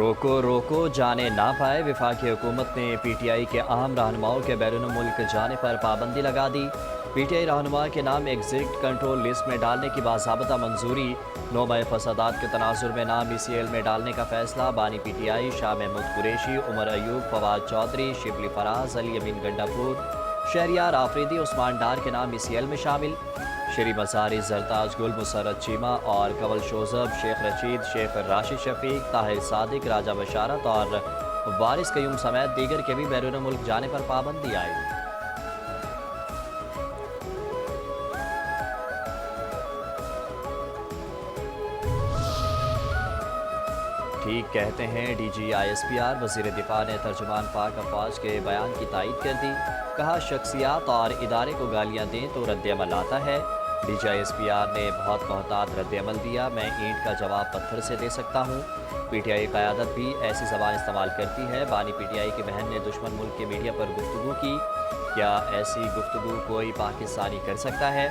रोको रोको जाने ना पाए। वफाकी हुकूमत ने PTI के अहम रहनुमाओं के बैरून मुल्क जाने पर पाबंदी लगा दी। PTI रहनुमा के नाम एग्जिट कंट्रोल लिस्ट में डालने की बाज़ाबता मंजूरी। नौबे फसादात के तनाजुर में नाम ECL में डालने का फैसला। बानी PTI शाह महमूद कुरैशी, उमर अयूब, फवाद चौधरी, शिबली फराज, अली अमीन गंडापुर, शहरियार आफरीदी, उस्मान डार के नाम ECL में शामिल। शरी मज़ारी, जरताज गुल, मुसरत चीमा और कवल शोजब, शेख रशीद, शेख राशिद शफीक, ताहिर सादिक, राजा बशारत और वारिस कयूम समेत दीगर के भी बैरून मुल्क जाने पर पाबंदी आई। ठीक कहते हैं DG ISPR। वज़ीर दिफा ने तर्जुमान पाक अफवाज के बयान की तायीद कर दी। कहा शख्सियात और इदारे को गालियाँ दें तो रद्द-ए-अमल आता है। DG ISPR ने बहुत मोहतात रद्द-ए-अमल दिया। मैं ईंट का जवाब पत्थर से दे सकता हूँ। PTI क़यादत भी ऐसी ज़बान इस्तेमाल करती है। बानी PTI की बहन ने दुश्मन मुल्क के मीडिया पर गुफ्तगू की। क्या ऐसी गुफ्तगू कोई पाकिस्तानी कर सकता है?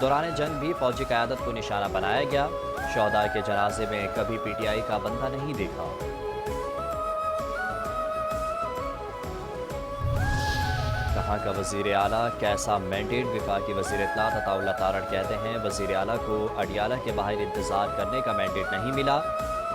दौरान जंग भी फ़ौजी क़यादत को निशाना बनाया गया। शहदा के जनाजे में कभी PTI का बंदा नहीं देखा। कहाँ का वज़ीर आला, कैसा मैंडेट? वफाकी वज़ीर इत्तलात अताउल्लाह तारड़ कहते हैं वज़ीर आला को अडियाला के बाहर इंतज़ार करने का मैंडेट नहीं मिला।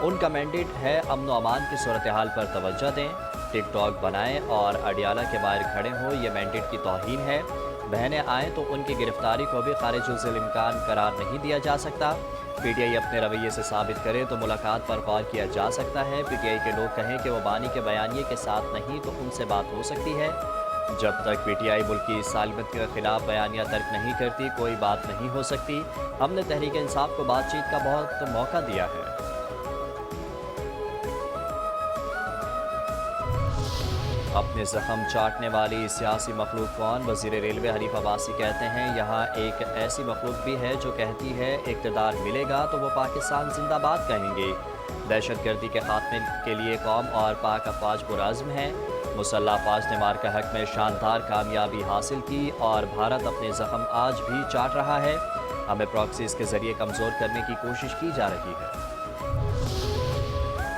उनका मैंडेट है अमन व अमान की सूरत हाल पर तवज्जो दें, टिकटॉक बनाएं और अडियाला के बाहर खड़े हों। यह मैंडेट की तौहीन है। बहनें आएँ तो उनकी गिरफ्तारी को भी खारिजुल इम्कान करार नहीं दिया जा सकता। PTI अपने रवैये से साबित करे तो मुलाकात पर गौर किया जा सकता है। PTI के लोग कहें कि वो बानी के बयानिए के साथ नहीं तो उनसे बात हो सकती है। जब तक PTI मुल्क की सालमत के खिलाफ बयानिया तर्क नहीं करती कोई बात नहीं हो सकती। हमने तहरीक इंसाफ को बातचीत का बहुत मौका दिया है। अपने जख्म चाटने वाली सियासी मखलूक कौन? वज़ीर रेलवे हनीफ अब्बासी कहते हैं यहाँ एक ऐसी मखलूक भी है जो कहती है इक़्तिदार मिलेगा तो वो पाकिस्तान जिंदाबाद कहेंगे। दहशतगर्दी के खात्मे के लिए कौम और पाक अफवाज पुरअज़्म है। मुसल्लह अफवाज ने मार्का हक में शानदार कामयाबी हासिल की और भारत अपने जख्म आज भी चाट रहा है। हमें प्रॉक्सीज के जरिए कमज़ोर करने की कोशिश की जा रही है।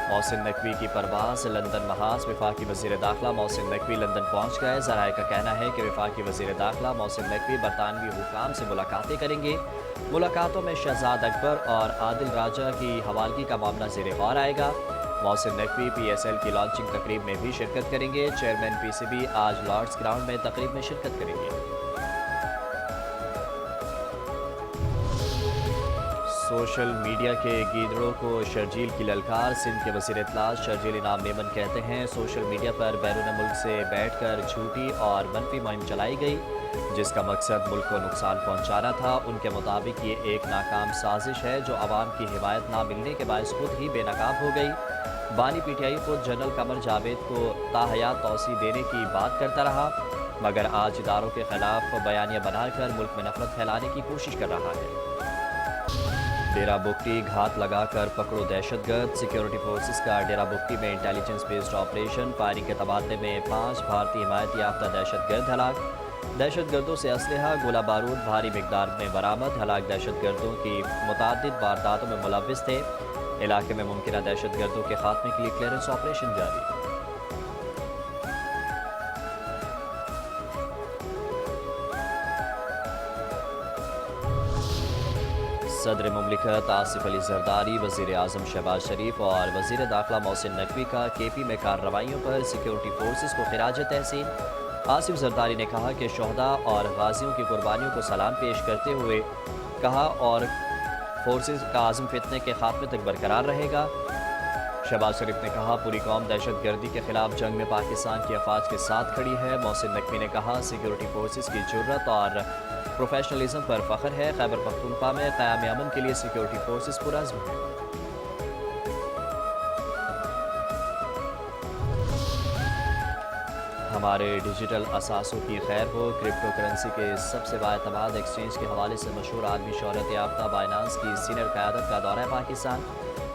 मोहसिन नकवी की परवाज़ लंदन महाज। वफाकी वज़ीर दाखिला मोहसिन नकवी लंदन पहुँच गए। ज़राए का कहना है कि वफाकी वज़ीर दाखिला मोहसिन नकवी बरतानवी हुकाम से मुलाकातें करेंगे। मुलाकातों में शहजाद अकबर और आदिल राजा की हवालगी का मामला ज़ेर गौर आएगा। मोहसिन नकवी PSL की लॉन्चिंग तकरीब में भी शिरकत करेंगे। चेयरमैन PCB आज लॉर्ड्स ग्राउंड में तकरीब में शिरकत करेंगे। सोशल मीडिया के गीदड़ों को शर्जील की ललकार। सिंध के वज़ीर इत्तलात शर्जील इनाम मेमन कहते हैं सोशल मीडिया पर बैरून मुल्क से बैठकर झूठी और मनफी मुहिम चलाई गई जिसका मकसद मुल्क को नुकसान पहुंचाना था। उनके मुताबिक ये एक नाकाम साजिश है जो आवाम की हिमायत ना मिलने के बायस खुद ही बेनकाब हो गई। बानी PTI खुद जनरल कमर जावेद को ताहयात तौसी देने की बात करता रहा मगर आज इदारों के खिलाफ बयानिया बनाकर मुल्क में नफरत फैलाने की कोशिश कर रहा है। डेरा बुगटी घात लगाकर पकड़ो दहशतगर्द। सिक्योरिटी फोर्सेस का डेरा बुगटी में इंटेलिजेंस बेस्ड ऑपरेशन। फायरिंग के तबादले में 5 भारतीय हिमायत याफ्ता दहशतगर्द हलाक। दहशतगर्दों से असलहा गोला बारूद भारी मिकदार में बरामद। हलाक दहशतगर्दों की मुतादिद वारदातों में मुलव्विस थे। इलाके में मुमकिन दहशतगर्दों के खात्मे के लिए क्लियरेंस ऑपरेशन जारी। सदर मुमलिकत आसिफ अली जरदारी, वज़ीर आज़म शहबाज शरीफ और वज़ीर दाखिला मोहसिन नकवी का KP में कार्रवाइयों पर सिक्योरिटी फोर्सेस को खिराज तहसीन। आसिफ जरदारी ने कहा कि शहदा और गाजियों की कुर्बानियों को सलाम पेश करते हुए कहा और फोर्सेस का आज़म फितने के खात्मे तक बरकरार रहेगा। शहबाज शरीफ ने कहा पूरी कौम दहशतगर्दी के खिलाफ जंग में पाकिस्तान की अफवाज के साथ खड़ी है। मोहसिन नकवी ने कहा सिक्योरिटी फोर्सेस की जुर्रत और प्रोफेशनलिज्म पर फ़ख्र है। खैबर पख्तूनख्वा में क़याम अमन के लिए सिक्योरिटी फोर्सेस पुरअज़्म है। हमारे डिजिटल असासों की खैर हो। क्रिप्टो करेंसी के सबसे बाएतमाद एक्सचेंज के हवाले से मशहूर आदमी शोहरत याफ्ता बाइनांस की सीनियर क़यादत का दौरा पाकिस्तान।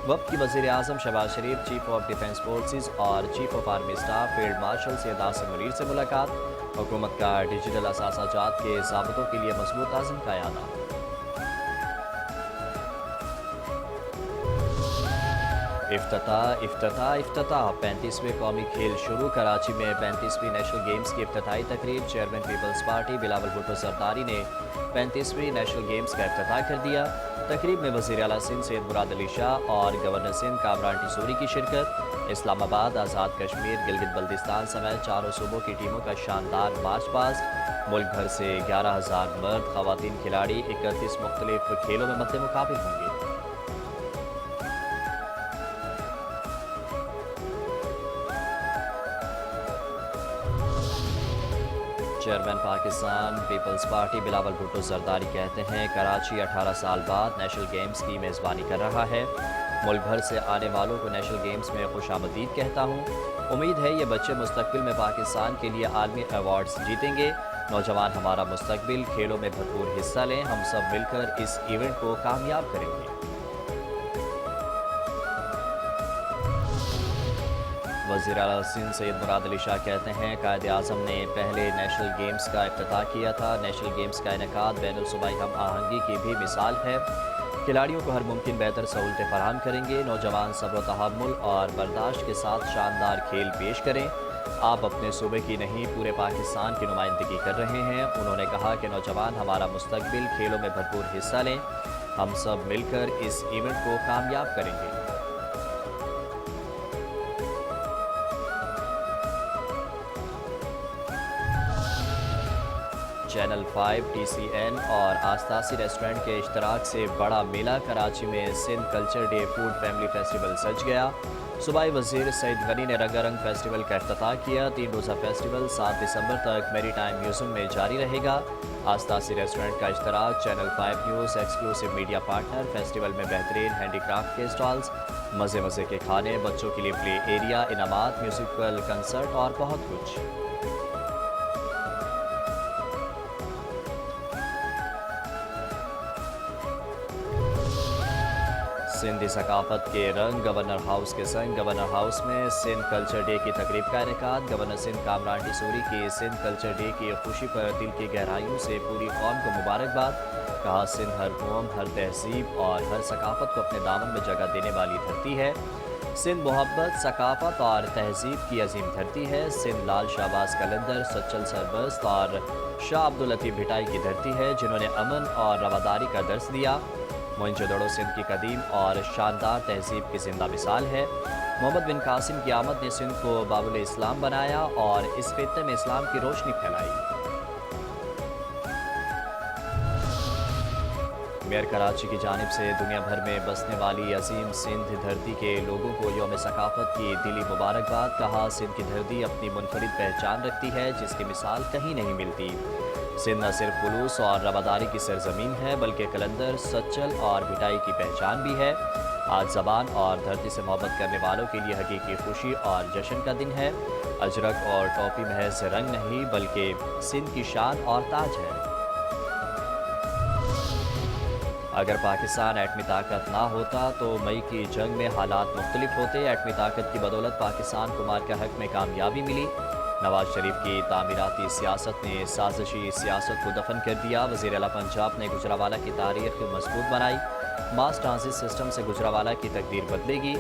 वक्त की वज़ीर आज़म शहबाज शरीफ, चीफ ऑफ डिफेंस फोर्सेस और chief of army staff field marshal Syed Asim Munir से मुलाकात। हुकूमत का डिजिटल असासाजात के ज़ाब्तों के लिए मजबूत आज़म का यादा। इफ्तिताह इफ्तिताह इफ्तिताह 35वें कौमी खेल शुरू। कराची में 35वीं नेशनल गेम्स की इफ्तिताई तकरीब। चेयरमैन पीपल्स पार्टी बिलावल भुट्टो सरदारी ने 35वीं नेशनल गेम्स का इफ्तिताह कर दिया। तकरीब में वज़ीर आला सिंध सैयद मुराद अली शाह और गवर्नर सिंध कामरान टिसूरी की शिरकत। इस्लामाबाद, आज़ाद कश्मीर, गिलगित बल्तिस्तान समेत चारों सूबों की टीमों का शानदार मार्च पास्ट। मुल्क भर से 11,000 मर्द ख़वातीन खिलाड़ी 31 मुख्तलिफ खेलों में मद्दे मुकाबिल होंगे। चेयरमैन पाकिस्तान पीपल्स पार्टी बिलावल भुट्टो जरदारी कहते हैं, कराची 18 साल बाद नेशनल गेम्स की मेज़बानी कर रहा है। मुल्क भर से आने वालों को नेशनल गेम्स में खुशामदीद कहता हूँ। उम्मीद है ये बच्चे मुस्तकबिल में पाकिस्तान के लिए आलमी अवार्ड्स जीतेंगे। नौजवान हमारा मुस्तकबिल, खेलों में भरपूर हिस्सा लें। हम सब मिलकर इस इवेंट को कामयाब करेंगे। वज़ीर आला सिंध सैयद मुराद अली शाह कहते हैं, कायद आज़म ने पहले नेशनल गेम्स का इफ्तिताह किया था। नेशनल गेम्स का इनेकाद बैनुल सूबाई हम आहंगी की भी मिसाल है। खिलाड़ियों को हर मुमकिन बेहतर सहूलतें फराहम करेंगे। नौजवान सब्र तहम्मुल और बर्दाश्त के साथ शानदार खेल पेश करें। आप अपने सूबे की नहीं पूरे पाकिस्तान की नुमाइंदगी कर रहे हैं। उन्होंने कहा कि नौजवान हमारा मुस्तकबिल, खेलों में भरपूर हिस्सा लें। हम सब मिलकर इस इवेंट को कामयाब करेंगे। चैनल 5, TCN और आस्तासी रेस्टोरेंट के इश्तराक से बड़ा मेला। कराची में Sindh culture day food family festival सज गया। सूबाई वज़ीर सईद गनी ने रंगारंग फेस्टिवल का इफ्तिताह किया। 3 रोज़ा फेस्टिवल 7 दिसंबर तक मेरी टाइम म्यूजियम में जारी रहेगा। आस्तासी रेस्टोरेंट का इश्तराक channel 5 news exclusive media partner. Festival में बेहतरीन हैंडीक्राफ्ट के स्टॉल्स, मज़े मज़े के खाने, बच्चों के लिए प्ले एरिया, इनामात, म्यूजिकल कंसर्ट और बहुत कुछ। सिंधी सकाफत के रंग गवर्नर हाउस के संग। गवर्नर हाउस में सिंध कल्चर डे की तकरीब का इनेकाद। गवर्नर सिंध कामरान टिसूरी की सिंध कल्चर डे की खुशी पर दिल की गहराइयों से पूरी कौम को मुबारकबाद। कहा, सिंध हर कौम, हर तहजीब और हर सकाफत को अपने दामन में जगह देने वाली धरती है। सिंध मोहब्बत, सकाफत और तहजीब की अजीम धरती है। सिंध लाल शाहबाज कलंदर, सच्चल सरबस्त और शाह अब्दुल लतीफ़ भिटाई की धरती है, जिन्होंने अमन और रवादारी का दर्स दिया। मोइंजोदड़ो सिंध की कदीम और शानदार तहजीब की जिंदा मिसाल है। मोहम्मद बिन कासिम की आमद ने सिंध को बाबुल इस्लाम बनाया और इस खित्ते में इस्लाम की रोशनी फैलाई। मेयर कराची की जानिब से दुनिया भर में बसने वाली अजीम सिंध धरती के लोगों को यौम सकाफत की दिली मुबारकबाद। कहा, सिंध की धरती अपनी मुनफरिद पहचान रखती है, जिसकी मिसाल कहीं नहीं मिलती। सिंध न सिर्फ खुलूस और रवादारी की सरजमीन है, बल्कि कलंदर, सच्चल और भिटाई की पहचान भी है। आज ज़बान और धरती से मोहब्बत करने वालों के लिए हकीकी खुशी और जश्न का दिन है। अजरक और टोपी महज रंग नहीं, बल्कि सिंध की शान और ताज है। अगर पाकिस्तान एटमी ताकत ना होता तो मई की जंग में हालात मुख्तलिफ होते। एटमी ताकत की बदौलत पाकिस्तान को मार के हक में कामयाबी मिली। नवाज शरीफ की तामीराती सियासत ने साजिशी सियासत को दफन कर दिया। वज़ीर आला पंजाब ने गुजरावाला की तारीख मजबूत बनाई। मास ट्रांजिट सिस्टम से गुजरावाला की तकदीर बदलेगी।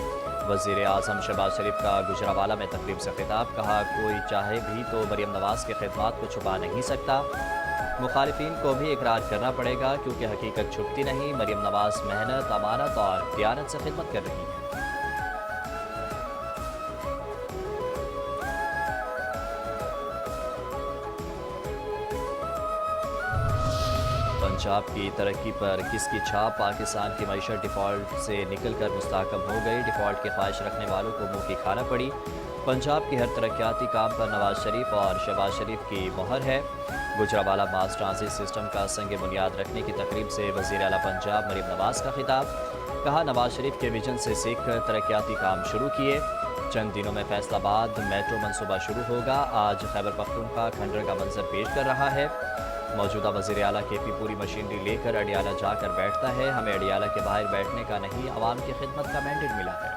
वज़ीर आज़म शहबाज शरीफ का गुजरावाला में तकरीब से खिताब। कहा, कोई चाहे भी तो मरियम नवाज़ की खिदमत को छुपा नहीं सकता। मुखालिफिन को भी इकरार करना पड़ेगा, क्योंकि हकीकत छुपती नहीं। मरियम नवाज़ मेहनत, अमानत और दियानत से खिदमत कर रही है। पंजाब की तरक्की पर किसकी छाप। पाकिस्तान की मईशत डिफ़ॉल्ट से निकल कर मुस्तहकम हो गई। डिफ़ॉल्ट की ख्वाहिश रखने वालों को मुँह की खाना पड़ी। पंजाब की हर तरक्याती काम पर नवाज शरीफ और शहबाज शरीफ की मोहर है। गुजरावाला मास ट्रांजिट सिस्टम का संग बुनियाद रखने की तकरीब से वज़ीर आला पंजाब मरियम नवाज़ का खिताब। कहा, नवाज शरीफ के विजन से सीख कर तरक्याती काम शुरू किए। चंद दिनों में फैसलाबाद मेट्रो मनसूबा शुरू होगा। आज खैबर पख्तूनख्वा खंडर का मंजर पेश कर रहा है। मौजूदा वज़ीर आला के पी पूरी मशीनरी लेकर अडियाला जाकर बैठता है। हमें अडियाला के बाहर बैठने का नहीं, आवाम की खिदमत का मैंडेट मिला है।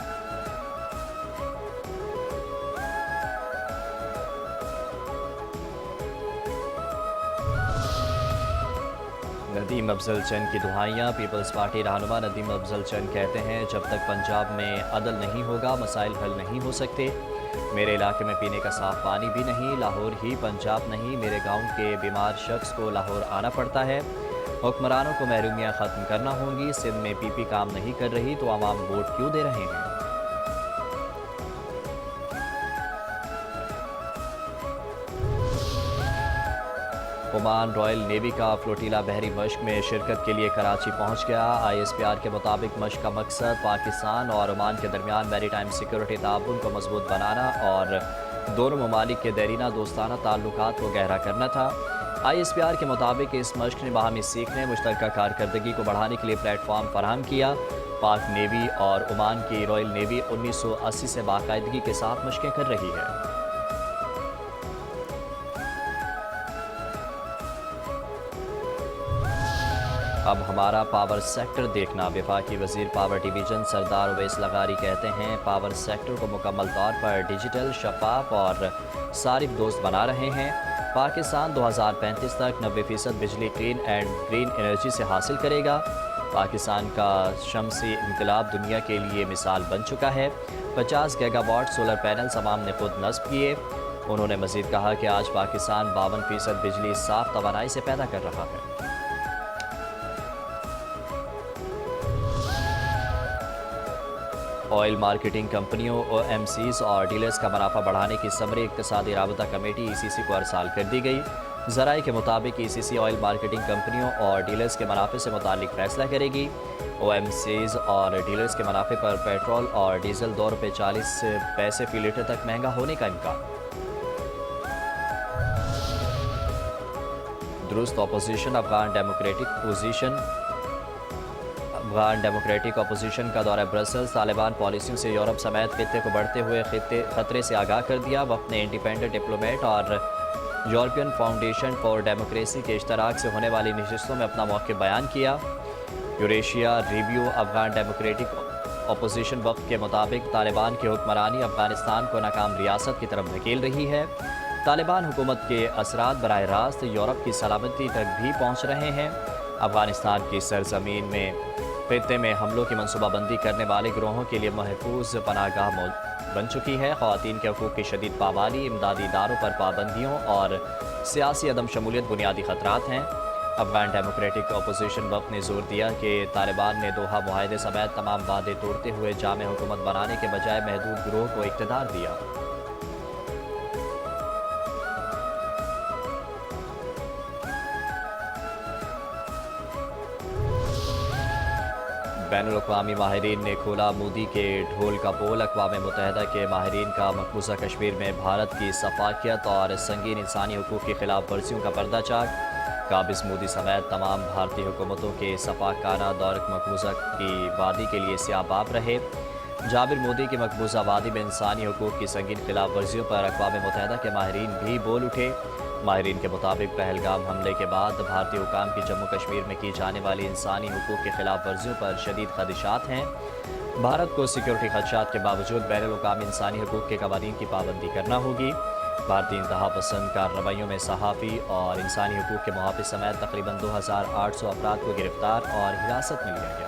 ندیم افضل چند کی دہائیاں۔ پیپلز پارٹی رہنما ندیم افضل چند کہتے ہیں جب تک پنجاب میں عدل نہیں ہوگا مسائل حل نہیں ہو سکتے۔ میرے علاقے میں پینے کا صاف پانی بھی نہیں، لاہور ہی پنجاب نہیں، میرے گاؤں کے بیمار شخص کو لاہور آنا پڑتا ہے۔ حکمرانوں کو محرومیاں ختم کرنا ہوں گی۔ سندھ میں پی پی کام نہیں کر رہی تو عوام ووٹ کیوں دے رہے ہیں؟ عمان رائل نیوی کا فلوٹیلا بحری مشق میں شرکت کے لیے کراچی پہنچ گیا۔ آئی ایس پی آر کے مطابق مشق کا مقصد پاکستان اور عمان کے درمیان میری ٹائم سیکورٹی تعاون کو مضبوط بنانا اور دونوں ممالک کے دیرینہ دوستانہ تعلقات کو گہرا کرنا تھا۔ آئی ایس پی آر کے مطابق اس مشق نے باہمی سیکھنے، مشترکہ کارکردگی کو بڑھانے کے لیے پلیٹ فارم فراہم کیا۔ پاک نیوی اور عمان کی رائل نیوی 1980 سے باقاعدگی کے ساتھ مشقیں کر رہی ہے۔ اب ہمارا پاور سیکٹر دیکھنا۔ وفاقی وزیر پاور ڈویژن سردار اویس لغاری کہتے ہیں پاور سیکٹر کو مکمل طور پر ڈیجیٹل، شفاف اور صارف دوست بنا رہے ہیں۔ پاکستان 2035 تک 90% بجلی کلین اینڈ گرین انرجی سے حاصل کرے گا۔ پاکستان کا شمسی انقلاب دنیا کے لیے مثال بن چکا ہے۔ 50 گیگا واٹ سولر پینلز عوام نے خود نصب کیے۔ انہوں نے مزید کہا کہ آج پاکستان 52% بجلی صاف توانائی سے پیدا کر رہا ہے۔ آئل مارکیٹنگ کمپنیوں، او ایم سیز اور ڈیلرز کا منافع بڑھانے کی سمری اقتصادی رابطہ کمیٹی ای سی سی کو ارسال کر دی گئی۔ ذرائع کے مطابق ای سی سی آئل مارکیٹنگ کمپنیوں اور ڈیلرز کے منافع سے متعلق فیصلہ کرے گی۔ او ایم سیز اور ڈیلرز کے منافع پر پیٹرول اور ڈیزل 2 روپے 40 پیسے فی لیٹر تک مہنگا ہونے کا امکان۔ درست اپوزیشن افغان ڈیموکریٹک اپوزیشن کا دورہ برسلز۔ طالبان پالیسیوں سے یورپ سمیت خطے کو بڑھتے ہوئے خطرے سے آگاہ کر دیا۔ وفد نے انڈیپینڈنٹ ڈپلومیٹ اور یورپین فاؤنڈیشن فار ڈیموکریسی کے اشتراک سے ہونے والی نشستوں میں اپنا موقف بیان کیا۔ Eurasia review Afghan democratic opposition وفد کے مطابق طالبان کی حکمرانی افغانستان کو ناکام ریاست کی طرف دھکیل رہی ہے۔ طالبان حکومت کے اثرات براہ راست یورپ کی سلامتی تک بھی پہنچ رہے ہیں۔ افغانستان کی سرزمین میں خطے میں حملوں کی منصوبہ بندی کرنے والے گروہوں کے لیے محفوظ پناہ گاہ بن چکی ہے۔ خواتین کے حقوق کی شدید پامالی، امدادی اداروں پر پابندیوں اور سیاسی عدم شمولیت بنیادی خطرات ہیں۔ افغان ڈیموکریٹک اپوزیشن وفد نے زور دیا کہ طالبان نے دوحہ معاہدے سمیت تمام وعدے توڑتے ہوئے جامع حکومت بنانے کے بجائے محدود گروہ کو اقتدار دیا۔ بین الاقوامی ماہرین نے کھولا مودی کے ڈھول کا پول۔ اقوام متحدہ کے ماہرین کا مقبوضہ کشمیر میں بھارت کی سفاکیت اور سنگین انسانی حقوق کی خلاف ورزیوں کا پردہ چاک۔ قابض مودی سمیت تمام بھارتی حکومتوں کے سفاکانہ دور مقبوضہ کی وادی کے لیے سیاہ باب رہے۔ جابر مودی کی مقبوضہ وادی میں انسانی حقوق کی سنگین خلاف ورزیوں پر اقوام متحدہ کے ماہرین بھی بول اٹھے۔ ماہرین کے مطابق پہلگام حملے کے بعد بھارتی حکام کی جموں کشمیر میں کی جانے والی انسانی حقوق کی خلاف ورزیوں پر شدید خدشات ہیں۔ بھارت کو سیکیورٹی خدشات کے باوجود بین الاقوامی انسانی حقوق کے قوانین کی پابندی کرنا ہوگی۔ بھارتی انتہا پسند کارروائیوں میں صحافی اور انسانی حقوق کے محافظ سمیت تقریباً 2800 افراد کو گرفتار اور حراست میں لیا گیا۔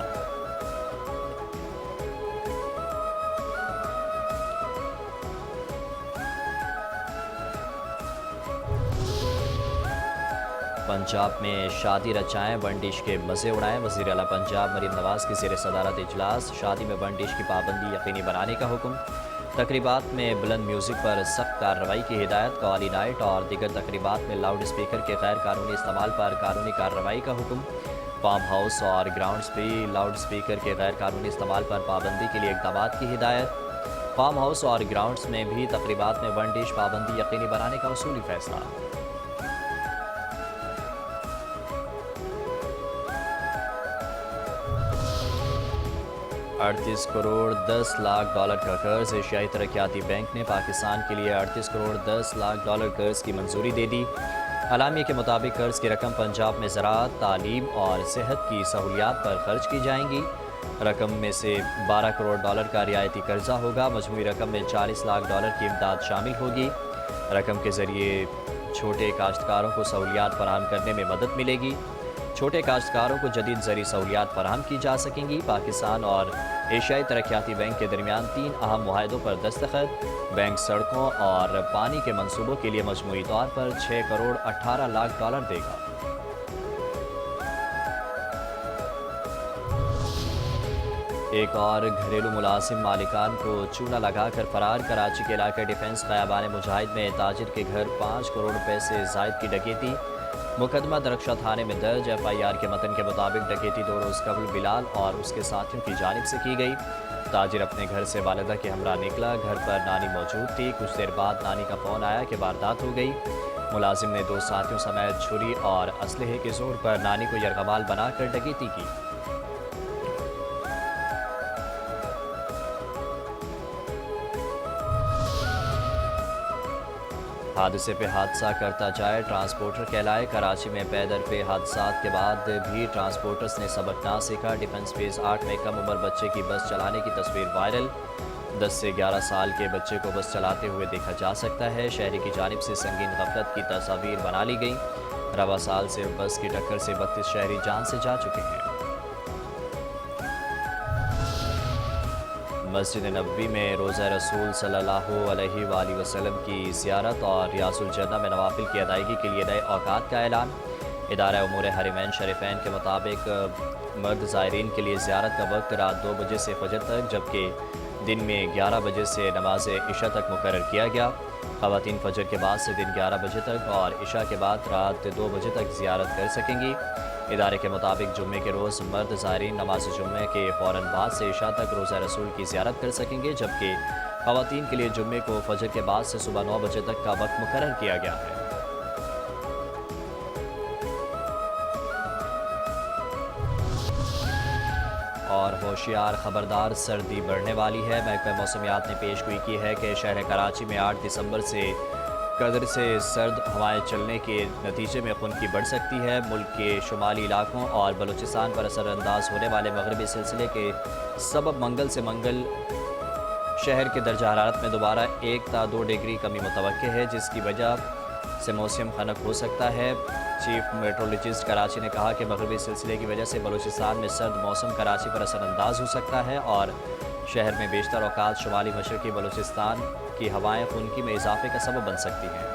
پنجاب میں شادی رچائیں، ون ڈش کے مزے اڑائیں۔ وزیر اعلیٰ پنجاب مریم نواز کی زیر صدارت اجلاس۔ شادی میں ون ڈش کی پابندی یقینی بنانے کا حکم۔ تقریبات میں بلند میوزک پر سخت کارروائی کی ہدایت۔ قوالی نائٹ اور دیگر تقریبات میں لاؤڈ اسپیکر کے غیر قانونی استعمال پر قانونی کارروائی کا حکم۔ فارم ہاؤس اور گراؤنڈز بھی لاؤڈ اسپیکر کے غیر قانونی استعمال پر پابندی کے لیے اقدامات کی ہدایت۔ فارم ہاؤس اور گراؤنڈز میں بھی تقریبات میں ون ڈش پابندی یقینی بنانے کا اصولی فیصلہ۔ 38 کروڑ 10 لاکھ ڈالر کا قرض۔ ایشیائی ترقیاتی بینک نے پاکستان کے لیے 38 کروڑ 10 لاکھ ڈالر قرض کی منظوری دے دی۔ اعلامیے کے مطابق قرض کی رقم پنجاب میں زراعت، تعلیم اور صحت کی سہولیات پر خرچ کی جائیں گی۔ رقم میں سے 12 کروڑ ڈالر کا رعایتی قرضہ ہوگا۔ مجموعی رقم میں 40 لاکھ ڈالر کی امداد شامل ہوگی۔ رقم کے ذریعے چھوٹے کاشتکاروں کو سہولیات فراہم کرنے میں مدد ملے گی۔ छोटे काश्तकारों को जदीद ज़री सहूलियात फराहम की जा सकेंगी। पाकिस्तान और एशियाई तरक्याती बैंक के दरमियान 3 अहम मुआहदों पर दस्तखत। बैंक सड़कों और पानी के मंसूबों के लिए मजमूई तौर पर 6 करोड़ 18 लाख डॉलर देगा। एक और घरेलू मुलाजिम मालिकान को चूना लगाकर फरार। कराची के इलाके डिफेंस खयाबान मुजाहिद में ताजिर के घर 5 करोड़ रुपए से जायद की डकैती। मुकदमा दरख्शा थाने में दर्ज। FIR के मतन के मुताबिक डकैती 2 रोज़ कबल बिलाल और उसके साथियों की जानिब से की गई। ताजिर अपने घर से वालिदा के हमरा निकला। घर पर नानी मौजूद थी। कुछ देर बाद नानी का फ़ोन आया कि वारदात हो गई। मुलाजिम ने 2 साथियों समेत छुरी और असलहे के जोर पर नानी को यरगमाल बनाकर डकैती की। हादसे पे हादसा करता जाए ट्रांसपोर्टर कहलाए। कराची में पैदल पे हादसात के बाद भी ट्रांसपोर्टर्स ने सबक ना सीखा। डिफेंस फेज़ 8 में कम उम्र बच्चे की बस चलाने की तस्वीर वायरल। 10 से 11 साल के बच्चे को बस चलाते हुए देखा जा सकता है। शहरी की जानिब से संगीन गफलत की तस्वीर बना ली गई। रवा साल से बस की टक्कर से 32 शहरी जान से जा चुके हैं। मस्जिद नबवी में रोज़ा रसूल सल्लल्लाहु अलैहि वसल्लम की ज़ियारत और रियाजुल जन्नह में नवाफिल की अदायगी के लिए नए औकात का ऐलान। इदारा उमूर हरमैन शरीफैन के मुताबिक मर्द ज़ायरीन के लिए ज़ियारत का वक्त रात 2 बजे से फजर तक, जबकि दिन में 11 बजे से नमाज इशा तक मुकर्रर किया गया। ख़वातीन फजर के बाद से दिन 11 बजे तक और इशा के बाद रात 2 बजे तक ज़ियारत कर सकेंगी। इदारे के मुताबिक जुम्मे के रोज़ मर्द ज़ायरीन नमाज जुम्मे के फ़ौरन बाद से इशा तक रोज़ा रसूल की ज़ियारत कर सकेंगे, जबकि ख़वातीन के लिए जुम्मे को फजर के बाद से सुबह 9 बजे तक का वक्त मुकर्रर किया गया है। और होशियार खबरदार, सर्दी बढ़ने वाली है। महकमा मौसमियात ने पेशगोई की है कि शहर कराची में 8 दिसंबर से कदर से सर्द हवाएं चलने के नतीजे में खुनकी बढ़ सकती है। मुल्क के शुमाली इलाकों और बलूचिस्तान पर असरअंदाज होने वाले मगरबी सिलसिले के सबब मंगल से मंगल शहर के दर्जा हरारत में दोबारा 1 ता 2 डिग्री कमी मुतवक्के है, जिसकी वजह से मौसम खनक हो सकता है। चीफ मेट्रोलॉजिस्ट कराची ने कहा कि मगरबी सिलसिले की वजह से बलूचिस्तान में सर्द मौसम कराची पर असरअंदाज हो सकता है और शहर में बेशतर औकात शुमाली मशरकी बलूचिस्तान की हवाएं खुनकी में इजाफे का सबब बन सकती हैं।